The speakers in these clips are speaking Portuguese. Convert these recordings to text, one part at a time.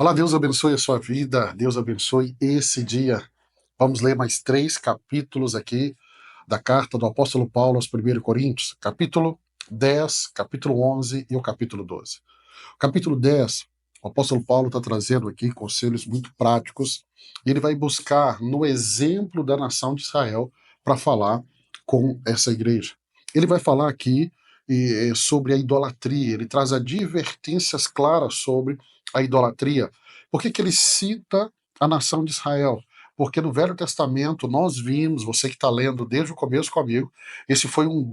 Olá, Deus abençoe a sua vida, Deus abençoe esse dia. Vamos ler mais 3 capítulos aqui da carta do apóstolo Paulo aos 1 Coríntios, capítulo 10, capítulo 11 e o capítulo 12. O capítulo 10, o apóstolo Paulo está trazendo aqui conselhos muito práticos, e ele vai buscar no exemplo da nação de Israel para falar com essa igreja. Ele vai falar aqui sobre a idolatria, ele traz advertências claras sobre a idolatria. Por que ele cita a nação de Israel? Porque no Velho Testamento nós vimos, você que está lendo desde o começo comigo, esse foi uma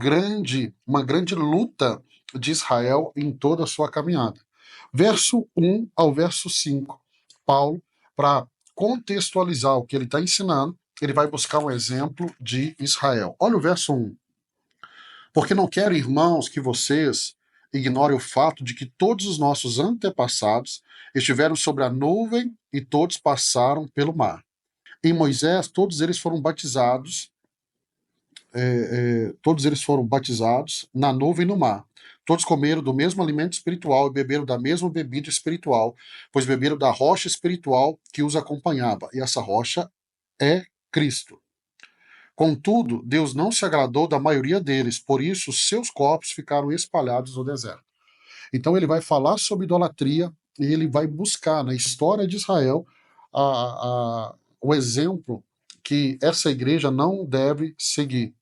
grande luta de Israel em toda a sua caminhada. Verso 1 ao verso 5, Paulo, para contextualizar o que ele está ensinando, ele vai buscar um exemplo de Israel. Olha o verso 1. Porque não quero, irmãos, que vocês ignorem o fato de que todos os nossos antepassados estiveram sobre a nuvem e todos passaram pelo mar. Em Moisés, todos eles foram batizados na nuvem e no mar. Todos comeram do mesmo alimento espiritual e beberam da mesma bebida espiritual, pois beberam da rocha espiritual que os acompanhava, e essa rocha é Cristo. Contudo, Deus não se agradou da maioria deles, por isso seus corpos ficaram espalhados no deserto. Então ele vai falar sobre idolatria e ele vai buscar na história de Israel o exemplo que essa igreja não deve seguir.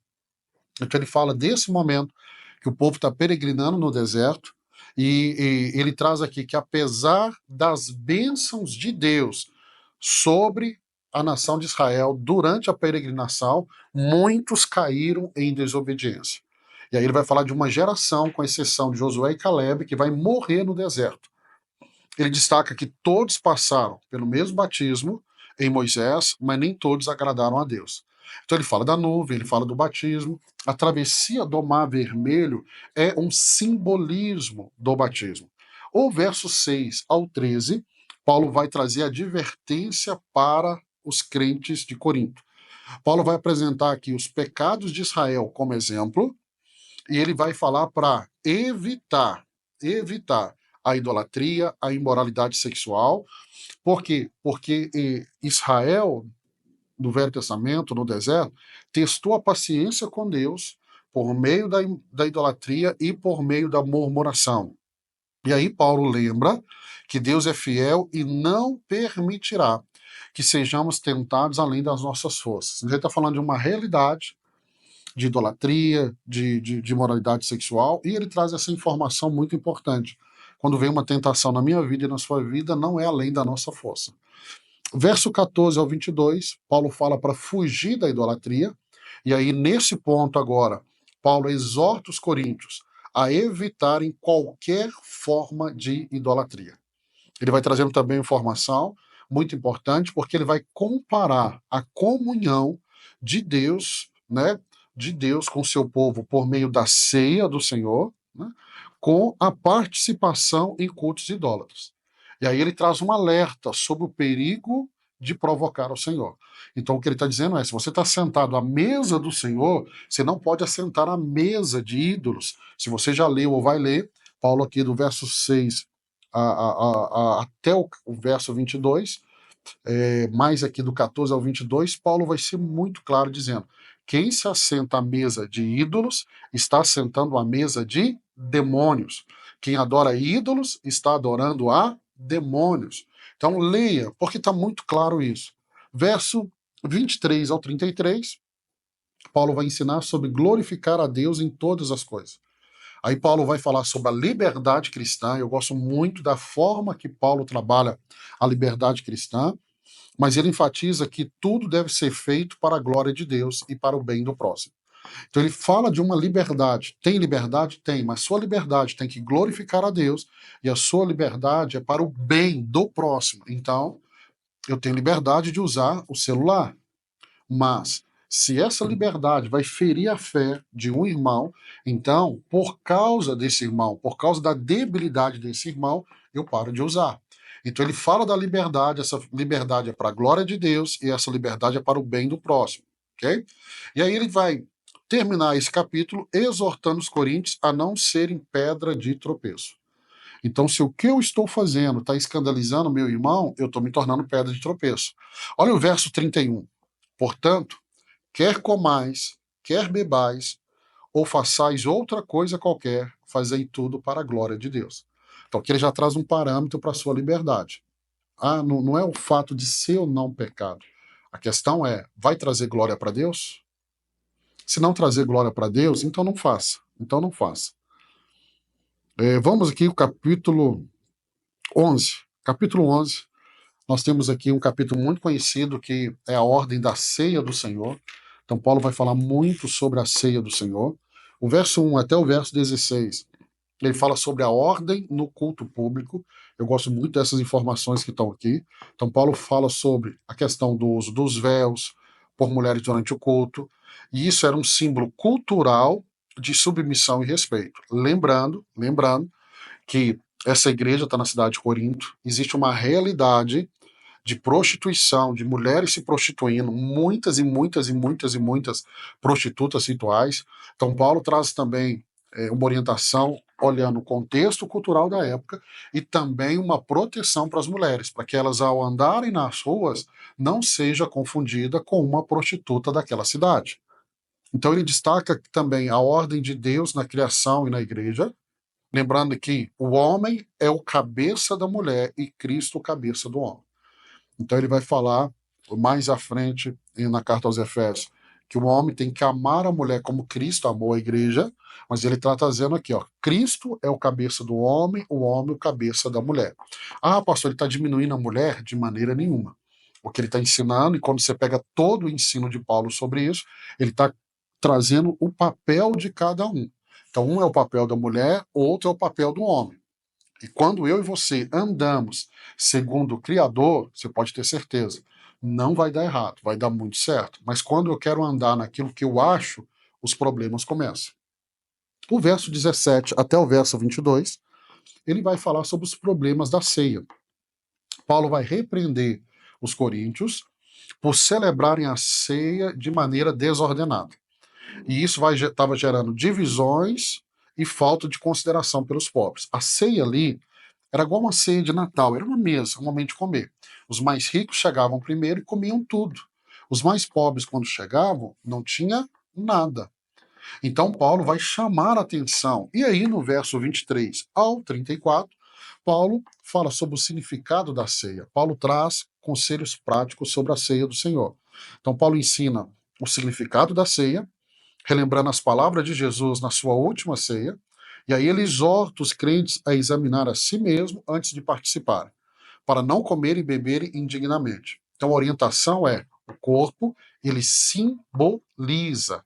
Então ele fala desse momento que o povo está peregrinando no deserto, e ele traz aqui que apesar das bênçãos de Deus sobre a nação de Israel durante a peregrinação, muitos caíram em desobediência. E aí ele vai falar de uma geração, com exceção de Josué e Caleb, que vai morrer no deserto. Ele destaca que todos passaram pelo mesmo batismo em Moisés, mas nem todos agradaram a Deus. Então ele fala da nuvem, ele fala do batismo. A travessia do Mar Vermelho é um simbolismo do batismo. O verso 6 ao 13, Paulo vai trazer advertência para os crentes de Corinto. Paulo vai apresentar aqui os pecados de Israel como exemplo, e ele vai falar para evitar a idolatria, a imoralidade sexual. Por quê? Porque Israel, no Velho Testamento, no deserto, testou a paciência com Deus por meio da idolatria e por meio da murmuração. E aí Paulo lembra que Deus é fiel e não permitirá que sejamos tentados além das nossas forças. Ele está falando de uma realidade de idolatria, de moralidade sexual, e ele traz essa informação muito importante. Quando vem uma tentação na minha vida e na sua vida, não é além da nossa força. Verso 14 ao 22, Paulo fala para fugir da idolatria, e aí nesse ponto agora, Paulo exorta os coríntios a evitarem qualquer forma de idolatria. Ele vai trazendo também informação muito importante, porque ele vai comparar a comunhão de Deus, né, de Deus com o seu povo por meio da ceia do Senhor, né, com a participação em cultos idólatras. E aí ele traz um alerta sobre o perigo de provocar o Senhor. Então o que ele está dizendo é, se você está sentado à mesa do Senhor, você não pode assentar à mesa de ídolos. Se você já leu ou vai ler, Paulo aqui do verso 6 até o verso 22, mais aqui do 14 ao 22, Paulo vai ser muito claro dizendo: quem se assenta à mesa de ídolos está assentando à mesa de demônios. Quem adora ídolos está adorando a demônios. Então leia, porque está muito claro isso. Verso 23 ao 33, Paulo vai ensinar sobre glorificar a Deus em todas as coisas. Aí Paulo vai falar sobre a liberdade cristã. Eu gosto muito da forma que Paulo trabalha a liberdade cristã, mas ele enfatiza que tudo deve ser feito para a glória de Deus e para o bem do próximo. Então ele fala de uma liberdade. Tem liberdade? Tem, mas sua liberdade tem que glorificar a Deus, e a sua liberdade é para o bem do próximo. Então, eu tenho liberdade de usar o celular, mas se essa liberdade vai ferir a fé de um irmão, então, por causa desse irmão, por causa da debilidade desse irmão, eu paro de usar. Então ele fala da liberdade, essa liberdade é para a glória de Deus e essa liberdade é para o bem do próximo, ok? E aí ele vai terminar esse capítulo exortando os coríntios a não serem pedra de tropeço. Então, se o que eu estou fazendo está escandalizando meu irmão, eu estou me tornando pedra de tropeço. Olha o verso 31. Portanto, quer comais, quer bebais, ou façais outra coisa qualquer, fazei tudo para a glória de Deus. Então, aqui ele já traz um parâmetro para a sua liberdade. Não é o fato de ser ou não pecado. A questão é, vai trazer glória para Deus? Se não trazer glória para Deus, então não faça. Então não faça. Vamos aqui ao capítulo 11. Capítulo 11, nós temos aqui um capítulo muito conhecido que é a ordem da ceia do Senhor. Então Paulo vai falar muito sobre a ceia do Senhor. O verso 1 até o verso 16, ele fala sobre a ordem no culto público. Eu gosto muito dessas informações que estão aqui. Então Paulo fala sobre a questão do uso dos véus por mulheres durante o culto, e isso era um símbolo cultural de submissão e respeito. Lembrando que essa igreja está na cidade de Corinto, existe uma realidade de prostituição, de mulheres se prostituindo, muitas e muitas e muitas e muitas prostitutas rituais. Então, Paulo traz também uma orientação olhando o contexto cultural da época e também uma proteção para as mulheres, para que elas, ao andarem nas ruas, não seja confundida com uma prostituta daquela cidade. Então, ele destaca também a ordem de Deus na criação e na igreja, lembrando que o homem é o cabeça da mulher e Cristo o cabeça do homem. Então ele vai falar mais à frente na carta aos Efésios que o homem tem que amar a mulher como Cristo amou a igreja, mas ele está trazendo aqui, ó, Cristo é o cabeça do homem o cabeça da mulher. Ah, pastor, ele está diminuindo a mulher? De maneira nenhuma. O que ele está ensinando, e quando você pega todo o ensino de Paulo sobre isso, ele está trazendo o papel de cada um. Então, um é o papel da mulher, outro é o papel do homem. E quando eu e você andamos segundo o Criador, você pode ter certeza, não vai dar errado, vai dar muito certo. Mas quando eu quero andar naquilo que eu acho, os problemas começam. O verso 17 até o verso 22, ele vai falar sobre os problemas da ceia. Paulo vai repreender os coríntios por celebrarem a ceia de maneira desordenada. E isso estava gerando divisões e falta de consideração pelos pobres. A ceia ali era igual uma ceia de Natal, era uma mesa, um momento de comer. Os mais ricos chegavam primeiro e comiam tudo. Os mais pobres, quando chegavam, não tinha nada. Então Paulo vai chamar a atenção. E aí, no verso 23 ao 34, Paulo fala sobre o significado da ceia. Paulo traz conselhos práticos sobre a ceia do Senhor. Então Paulo ensina o significado da ceia, relembrando as palavras de Jesus na sua última ceia, e aí ele exorta os crentes a examinar a si mesmo antes de participar, para não comer e beber indignamente. Então a orientação é: o corpo, ele simboliza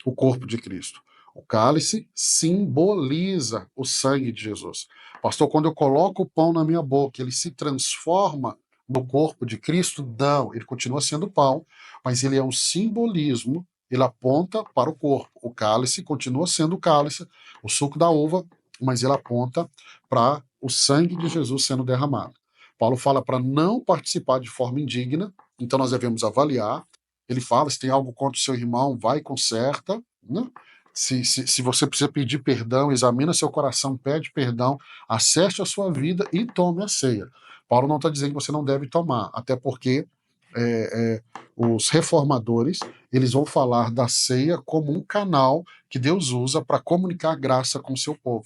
o corpo de Cristo. O cálice simboliza o sangue de Jesus. Pastor, quando eu coloco o pão na minha boca, ele se transforma no corpo de Cristo? Não, ele continua sendo pão, mas ele é um simbolismo, ele aponta para o corpo. O cálice continua sendo o cálice, o suco da uva, mas ele aponta para o sangue de Jesus sendo derramado. Paulo fala para não participar de forma indigna, então nós devemos avaliar. Ele fala, se tem algo contra o seu irmão, vai e conserta, né? Se você precisa pedir perdão, examina seu coração, pede perdão, acerte a sua vida e tome a ceia. Paulo não está dizendo que você não deve tomar, até porque os reformadores, eles vão falar da ceia como um canal que Deus usa para comunicar graça com o seu povo.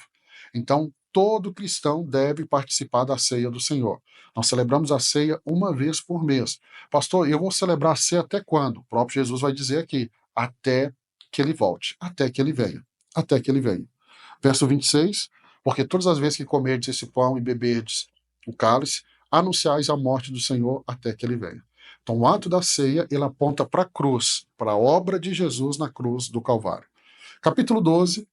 Então, todo cristão deve participar da ceia do Senhor. Nós celebramos a ceia uma vez por mês. Pastor, eu vou celebrar a ceia até quando? O próprio Jesus vai dizer aqui, até que ele volte, até que ele venha, até que ele venha. Verso 26, porque todas as vezes que comerdes esse pão e beberdes o cálice, anunciais a morte do Senhor até que ele venha. Então, o ato da ceia, ele aponta para a cruz, para a obra de Jesus na cruz do Calvário. Capítulo 12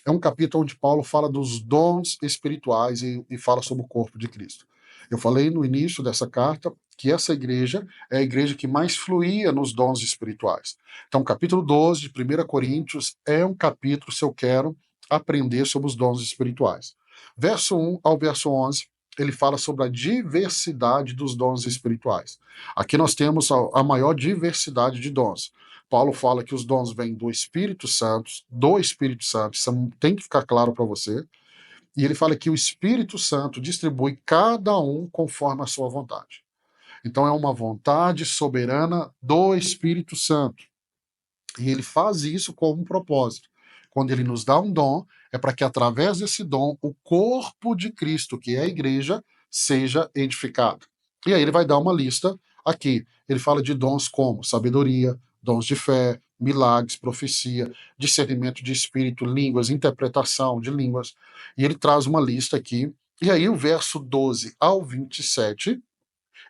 é um capítulo onde Paulo fala dos dons espirituais e fala sobre o corpo de Cristo. Eu falei no início dessa carta que essa igreja é a igreja que mais fluía nos dons espirituais. Então, o capítulo 12 de 1 Coríntios é um capítulo, se eu quero aprender sobre os dons espirituais. Verso 1 ao verso 11, ele fala sobre a diversidade dos dons espirituais. Aqui nós temos a maior diversidade de dons. Paulo fala que os dons vêm do Espírito Santo, isso tem que ficar claro para você. E ele fala que o Espírito Santo distribui cada um conforme a sua vontade. Então é uma vontade soberana do Espírito Santo. E ele faz isso com um propósito. Quando ele nos dá um dom, é para que através desse dom o corpo de Cristo, que é a igreja, seja edificado. E aí ele vai dar uma lista aqui. Ele fala de dons como sabedoria, dons de fé, milagres, profecia, discernimento de espírito, línguas, interpretação de línguas. E ele traz uma lista aqui. E aí o verso 12 ao 27,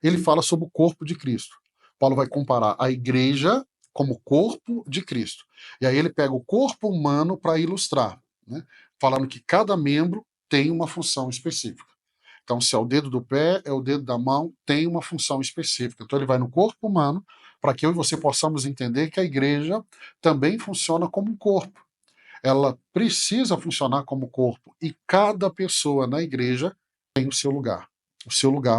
ele fala sobre o corpo de Cristo. Paulo vai comparar a igreja como corpo de Cristo. E aí ele pega o corpo humano para ilustrar, né? Falando que cada membro tem uma função específica. Então, se é o dedo do pé, é o dedo da mão, tem uma função específica. Então, ele vai no corpo humano para que eu e você possamos entender que a igreja também funciona como um corpo. Ela precisa funcionar como corpo e cada pessoa na igreja tem o seu lugar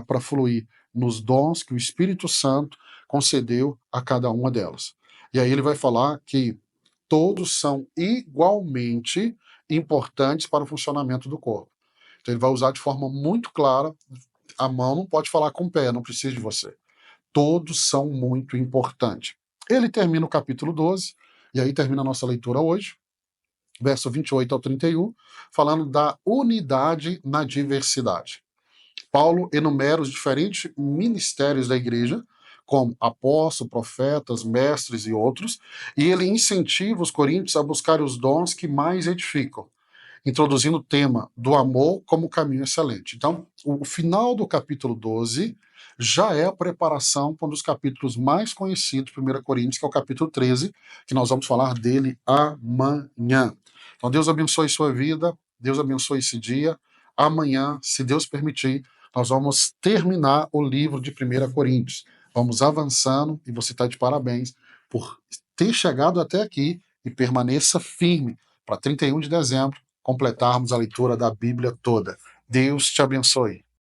para fluir nos dons que o Espírito Santo concedeu a cada uma delas. E aí ele vai falar que todos são igualmente importantes para o funcionamento do corpo. Então ele vai usar de forma muito clara, a mão não pode falar com o pé, não precisa de você. Todos são muito importantes. Ele termina o capítulo 12, e aí termina a nossa leitura hoje, verso 28 ao 31, falando da unidade na diversidade. Paulo enumera os diferentes ministérios da igreja, como apóstolos, profetas, mestres e outros, e ele incentiva os coríntios a buscar os dons que mais edificam, introduzindo o tema do amor como caminho excelente. Então, o final do capítulo 12 já é a preparação para um dos capítulos mais conhecidos, 1 Coríntios, que é o capítulo 13, que nós vamos falar dele amanhã. Então, Deus abençoe sua vida, Deus abençoe esse dia. Amanhã, se Deus permitir, nós vamos terminar o livro de 1 Coríntios. Vamos avançando e você está de parabéns por ter chegado até aqui e permaneça firme para 31 de dezembro completarmos a leitura da Bíblia toda. Deus te abençoe.